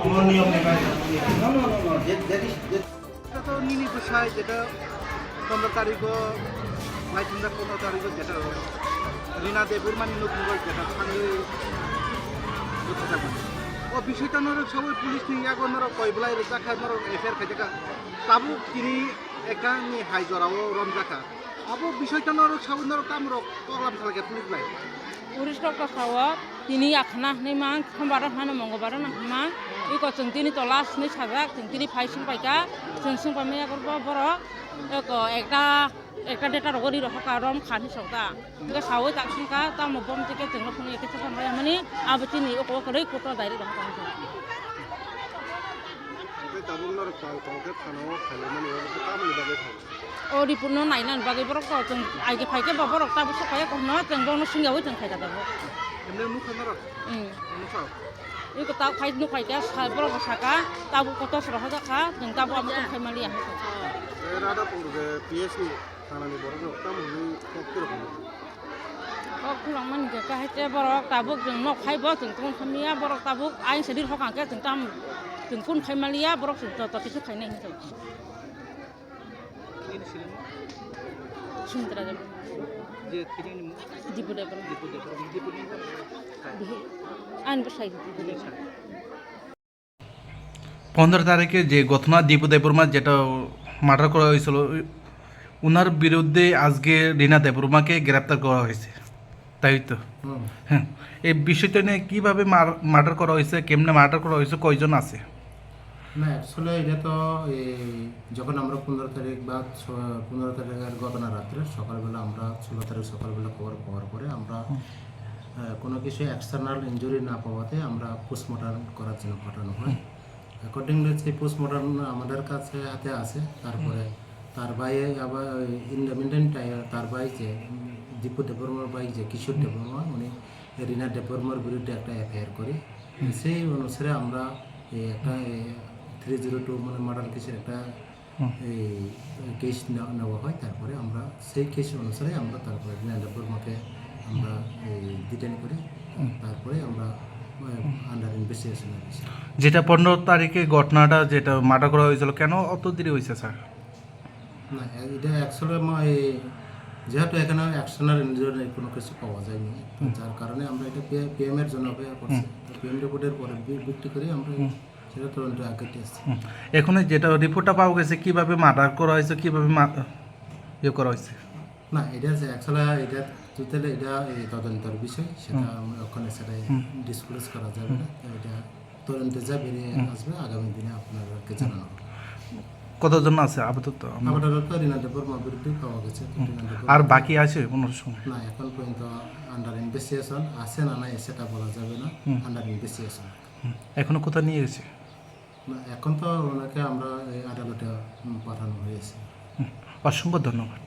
কোনো নিয়ম নেই এটা তো মিনি বিষয় যেটা 15 তারিখও 15 তারিখও যেটা রিনা দেবুরমানি নতুন যেটা সঙ্গে ও বিষয়টা নর সবাই পুলিশ নিয়ে আগর কয়বেলায় জাখা নর এফআইআর খাইজাকা তাবু তিনি একটা নি হাই জরাও রম জাখা আবো বিষয়টা নর সবাই নর কামর কলাম খালকে পুলিশ লাই পুলিশ ডক্টর খাওয়া তিনি আখনা হানি মাং সোমবার হানো মঙ্গলবার নামা এই কচন তিনি তলাশ নি সাজাক তিনি ফাইসিং পাইকা जों पामे करबो बर একটা ডেটা রগরি রহকা রম খানি সৌতা গে সাওই তাকসিনকা তাম বম থেকে जों ফোন একে সামনে মানে আবতিনি ও করে কোট দাইরে রহকা তাবুলর কলকে থানো খালে মানে ও কামনি বাগে খাবে ও রিপোর্ট নাইনান বাগে বরক जों আইগে ফাইকে বরক তাবু সকায় কোন जों বন সিংগাওই जों খাইতা দাবো এমনি মুখ নর মুখাও এই কথা ফাইজ নো ফাইকা বরক সাকা তাবু কত সরহ জাকা जों তাবু আমি খাইমালিয়া রাডা পড়বে পিএসনি থানানি বড় কাম হই কত রকম খুলামান গেকা হাইতে বরক তাবুক जों ন খাইবো जों কোন খামিয়া বরক তাবুক আইন সেদির হকাকে जों তাম जों কোন খাইমালিয়া বরক जों তো কিছু খাইনাই হিসাব সুন্দরা যাব যে তিনি দিপুদে বড় দিপুনি আইন বসাই দিপুদে 15 তারিখে যে ঘটনা দীপু দেববর্মা যেটা মার্ডার করা হয়েছিল ওনার বিরুদ্ধে আজকে রিনা দেববর্মাকে গ্রেপ্তার করা হয়েছে তাই তো হ্যাঁ এই বিষয়টা নিয়ে কীভাবে মার্ডার করা হয়েছে কেমনে মার্ডার করা হয়েছে কয়জন আছে না অ্যাকচুয়ালি এটা তো যখন আমরা 15 তারিখ বা 15 তারিখের ঘটনা রাত্রে সকালবেলা আমরা 16 তারিখ সকালবেলা খবর পাওয়ার পরে আমরা কোনো কিছু এক্সটার্নাল ইনজুরি না পাওয়াতে আমরা পোস্টমর্টম করার জন্য পাঠানো হয় অ্যাকর্ডিংলি সেই পোস্টমর্টম আমাদের কাছে হাতে আছে তারপরে তার ভাই আবার ইন দ্য মিন টাইম তার ভাই যে দীপু দেববর্মার ভাই যে কিশোর দেববর্মা উনি রিনা দেববর্মার বিরুদ্ধে একটা এফআইআর করি সেই অনুসারে আমরা একটা 302 মানে মার্ডার কেসের একটা কেস নেওয়া হয় তারপরে আমরা সেই কেস অনুসারে আমরা তারপরে রিনা দেববর্মাকে আমরা ডিটেইন করি তারপরে আমরা আন্ডার ইনভেস্টিগেশন যেটা 15 তারিখে ঘটনাটা যেটা মার্ডার করা হয়েছিল কেন অত দেরি হয়েছে স্যার না এটা অ্যাকচুয়ালি যেহেতু এখানে এক্সটার্নাল ইনজুরি কোনো কিছু পাওয়া যায়নি যার কারণে আমরা এটা পিএম এর জন্য অপেক্ষা করছি পিএম রিপোর্টের পরে ভিত্তি করে আমরা সেটা তদন্ত আগে আসছি এখন যেটা রিপোর্টটা পাওয়া গেছে কিভাবে মার্ডার করা হয়েছে কিভাবে ইয়ে করা হয়েছে না এটা অ্যাকচুয়ালি এটা টোটালি এটা তদন্তের বিষয় সেটা ওখানে সেটা ডিসক্লোজ করা যাবে না এটা তদন্তে যা বেরিয়ে আসবে আগামী দিনে আপনাদেরকে জানানো হবে কতজন আছে আপাতত আমাদের তো রিনা দেববর্মার বিরুদ্ধে পাওয়া গেছে আর বাকি আছে কোনো সময় না এখন পর্যন্ত আন্ডার ইনভেস্টিগেশন আছে না নাই সেটা বলা যাবে না আন্ডার ইনভেস্টিগেশন এখনো কোথায় নিয়ে গেছে না এখন তো ওনাকে আমরা আদালতে পাঠানো হয়েছে অসংখ্য ধন্যবাদ